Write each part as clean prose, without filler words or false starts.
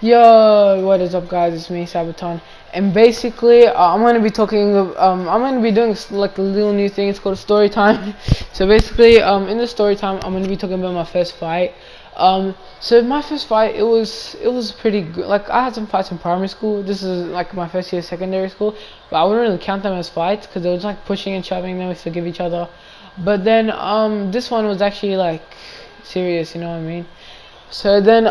Yo, what is up, guys? It's me, Sabaton, and basically, I'm gonna be talking. I'm gonna be doing like a little new thing. It's called Storytime. So basically, in the Storytime, I'm gonna be talking about my first fight. So my first fight, it was pretty good. Like I had some fights in primary school. This is like my first year of secondary school, but I wouldn't really count them as fights because it was like pushing and shoving. Then we forgive each other. But then, this one was actually like serious. You know what I mean? So then,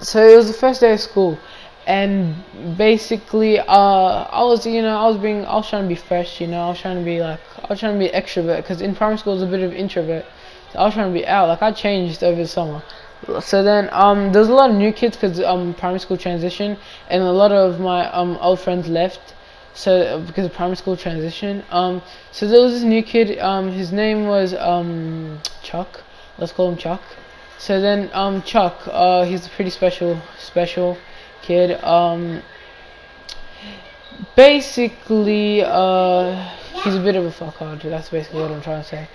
so it was the first day of school, and basically, I was trying to be fresh, I was trying to be extrovert, because in primary school I was a bit of introvert, so I was trying to be out, like I changed over the summer. So then, there's a lot of new kids, because primary school transition, and a lot of my old friends left, so because of primary school transition. So there was this new kid, his name was Chuck, let's call him Chuck. So then, Chuck, he's a pretty special kid. Basically, he's a bit of a fuckhard. That's basically what I'm trying to say.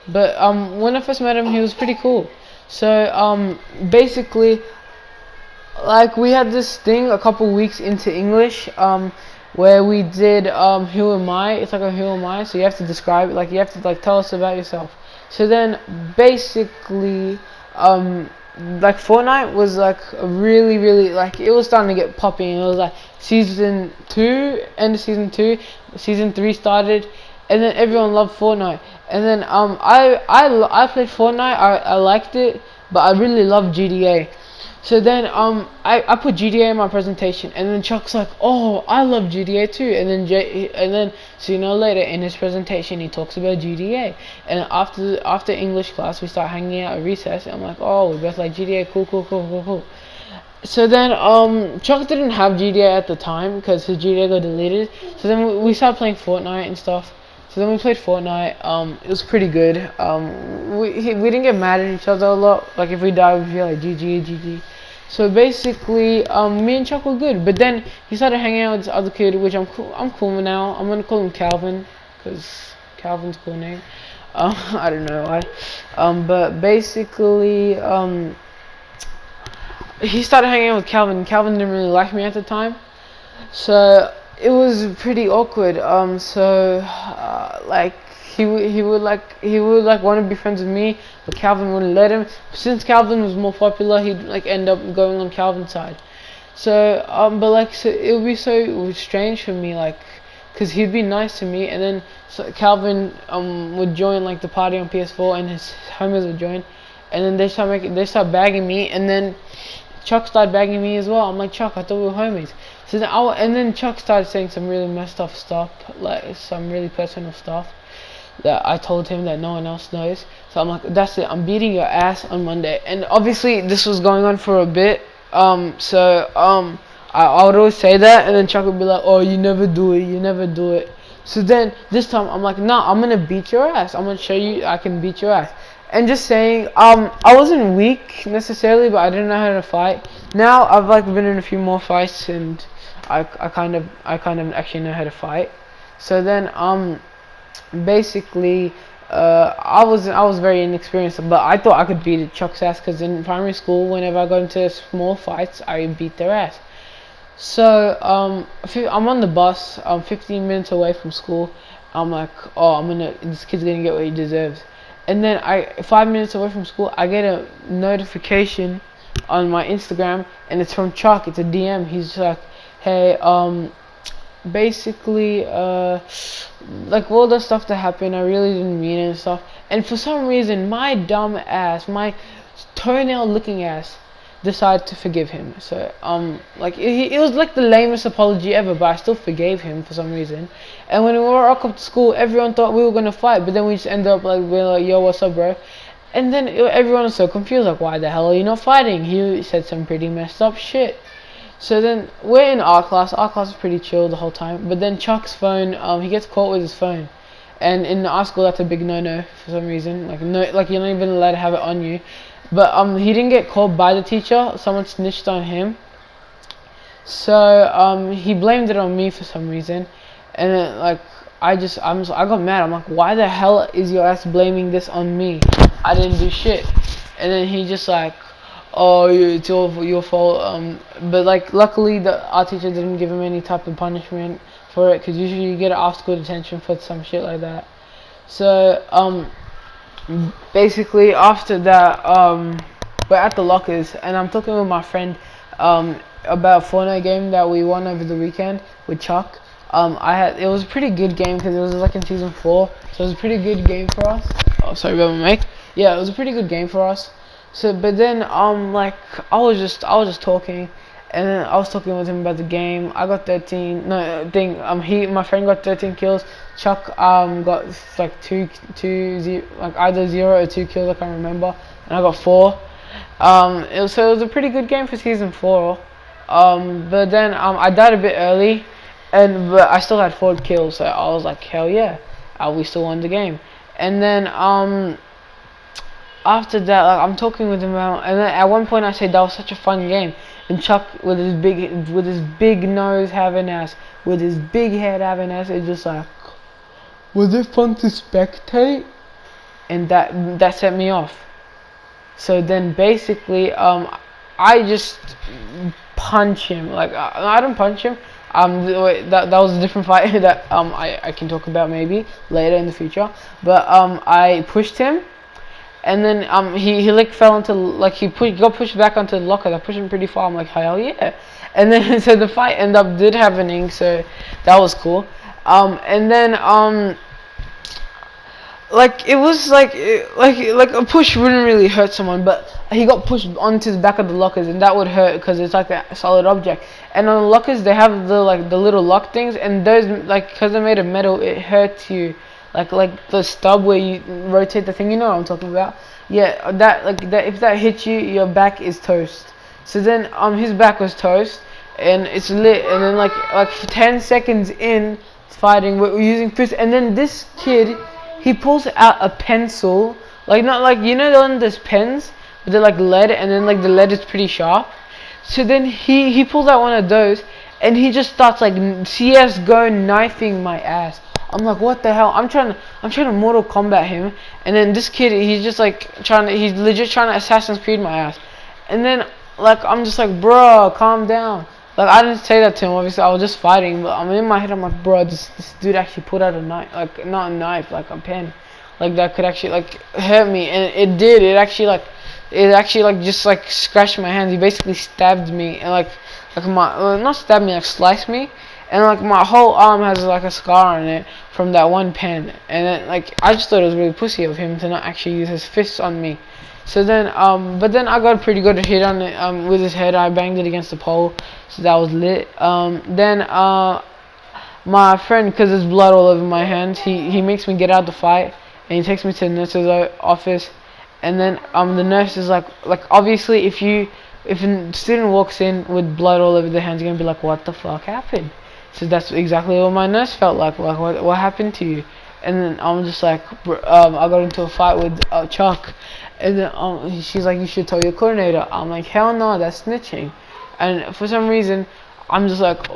But when I first met him, he was pretty cool. So basically, like we had this thing a couple weeks into English, where we did who am I? It's like a who am I. So you have to describe it. Like you have to tell us about yourself. So then, basically, like Fortnite was like a really like it was starting to get popping. It was like season 2, end of season 2, season 3 started, and then everyone loved Fortnite. And then I played Fortnite. I liked it, but I really loved GTA. So then I put GTA in my presentation, and then Chuck's like, oh, I love GTA too. And then so later in his presentation he talks about GTA. And after English class we start hanging out at recess, and I'm like, oh, we both like GTA, cool. So then Chuck didn't have GTA at the time because his GTA got deleted. So then we started playing Fortnite and stuff. So then we played Fortnite. It was pretty good. We didn't get mad at each other a lot. Like if we died, we'd be like GG. So basically, me and Chuck were good. But then he started hanging out with this other kid, which I'm cool with now. I'm gonna call him Calvin, cause Calvin's a cool name. I don't know why. But basically, he started hanging out with Calvin. Calvin didn't really like me at the time, so it was pretty awkward. Like he would want to be friends with me, but Calvin wouldn't let him. Since Calvin was more popular, he'd end up going on Calvin's side. So so it would be so strange for me, cause he'd be nice to me, and then Calvin would join the party on PS4, and his homies would join, and then they start bagging me, and then Chuck started bagging me as well. I'm like, Chuck, I thought we were homies. So then and then Chuck started saying some really messed up stuff, like some really personal stuff that I told him that no one else knows. So I'm like, that's it, I'm beating your ass on Monday. And obviously this was going on for a bit. I would always say that, and then Chuck would be like, oh, you never do it. So then this time I'm like, nah, I'm gonna beat your ass. I'm gonna show you I can beat your ass. And just saying, I wasn't weak necessarily, but I didn't know how to fight. Now I've been in a few more fights, and I kind of actually know how to fight. So then basically I was very inexperienced, but I thought I could beat Chuck's ass, because in primary school, whenever I got into small fights, I beat their ass. So I'm on the bus, 15 minutes away from school. I'm like, oh, this kid's gonna get what he deserves. And then 5 minutes away from school, I get a notification on my Instagram, and it's from Chuck. It's a DM. He's just like, hey, basically, all the stuff that happened, I really didn't mean it and stuff. And for some reason, my dumb ass, my toenail-looking ass, decided to forgive him. So it was like the lamest apology ever, but I still forgave him for some reason. And when we walked up to school, everyone thought we were gonna fight, but then we just ended up being like, yo, what's up, bro? And then everyone was so confused, like, why the hell are you not fighting? He said some pretty messed up shit. So then we're in art class. Art class is pretty chill the whole time. But then Chuck's phone, he gets caught with his phone, and in our school that's a big no-no for some reason. You're not even allowed to have it on you. But he didn't get called by the teacher. Someone snitched on him. So he blamed it on me for some reason, and then, I got mad. I'm like, why the hell is your ass blaming this on me? I didn't do shit. And then he just oh, it's all your fault. But like luckily our teacher didn't give him any type of punishment for it, because usually you get an after-school detention for some shit like that. So basically after that, we're at the lockers and I'm talking with my friend about a Fortnite game that we won over the weekend with Chuck. It was a pretty good game because it was like in season 4, so it was a pretty good game for us. Oh, sorry about my mic. Yeah, it was a pretty good game for us. So, but then like I was just talking, and then I was talking with him about the game. I got 13. No, my friend got 13 kills. Chuck got like like either 0 or 2 kills, I can't remember, and I got 4. It was a pretty good game for season 4. But then I died a bit early, but I still had 4 kills, so I was like, hell yeah, we still won the game. And then after that, like, I'm talking with him about, and then at one point I said that was such a fun game, and Chuck with his big nose having ass, with his big head having ass, it's just like, was it fun to spectate? And that set me off. So then basically I just punch him. Like I don't punch him. That was a different fight that I can talk about maybe later in the future. But I pushed him, and then he like fell into, like, he got pushed back onto the locker. I pushed him pretty far. I'm like, hell yeah. And then so the fight ended up happening, so that was cool. And then like it was like a push wouldn't really hurt someone, but he got pushed onto the back of the lockers, and that would hurt because it's like a solid object. And on the lockers they have the little lock things, and those, like, because they're made of metal, it hurts you. Like the stub where you rotate the thing, you know what I'm talking about? Yeah, that if that hits you, your back is toast. So then his back was toast, and it's lit. And then like 10 seconds in fighting, we're using fists, and then this kid, he pulls out a pencil, like, not like, you know, those pens, but they're like lead, and then like the lead is pretty sharp. So then he pulls out one of those, and he just starts like CS:GO knifing my ass. I'm like, what the hell? I'm trying to Mortal Kombat him, and then this kid, he's just like he's legit trying to Assassin's Creed my ass. And then like I'm just like, bro, calm down. Like, I didn't say that to him, obviously, I was just fighting, but I'm in my head, I'm like, bro, this dude actually pulled out a knife, like, not a knife, like a pen, like, that could actually, like, hurt me, and it did. It actually just, like, scratched my hands. He basically stabbed me, and, like not stabbed me, like, sliced me, and, like, my whole arm has, like, a scar on it from that one pen, and then, like, I just thought it was really pussy of him to not actually use his fists on me. So then, but then I got a pretty good hit on it, with his head. I banged it against the pole, so that was lit. Then, my friend, because there's blood all over my hands, he makes me get out the fight, and he takes me to the nurse's office, and then, the nurse is like, obviously, if a student walks in with blood all over their hands, you're gonna be like, what the fuck happened? So that's exactly what my nurse felt like what happened to you? And then I'm just like, I got into a fight with Chuck. And then she's like, you should tell your coordinator. I'm like, hell no, that's snitching. And for some reason, I'm like,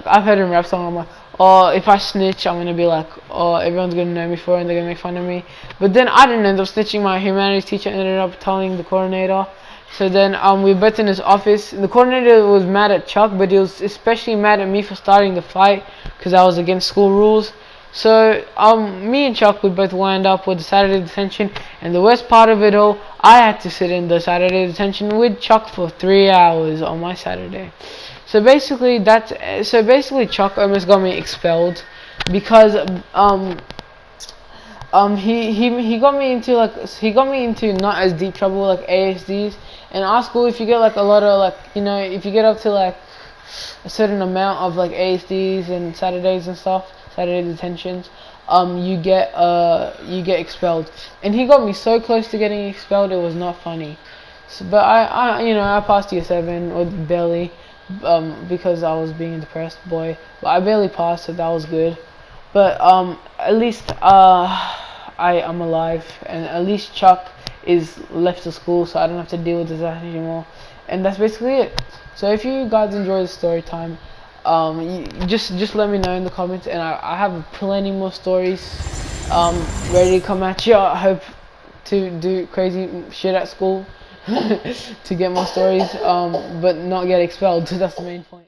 I've heard in rap song, I'm like, oh, if I snitch, I'm gonna be like, oh, everyone's gonna know me for it, and they're gonna make fun of me. But then I didn't end up snitching. My humanities teacher ended up telling the coordinator. So then we were both in his office. The coordinator was mad at Chuck, but he was especially mad at me for starting the fight because I was against school rules. So me and Chuck would both wind up with the Saturday detention, and the worst part of it all, I had to sit in the Saturday detention with Chuck for 3 hours on my Saturday. So basically Chuck almost got me expelled because he got me into not as deep trouble like ASDs. In our school, if you get like a lot of, like, you know, if you get up to like a certain amount of like ASDs and Saturdays and stuff, Saturday detentions, you get expelled. And he got me so close to getting expelled, it was not funny. So, but I passed year 7 or barely, because I was being a depressed boy. But I barely passed, so that was good. But at least I'm alive, and at least Chuck is left the school, so I don't have to deal with this anymore. And that's basically it. So if you guys enjoy the story time, just let me know in the comments, and I have plenty more stories ready to come at you. I hope to do crazy shit at school to get more stories, but not get expelled. That's the main point.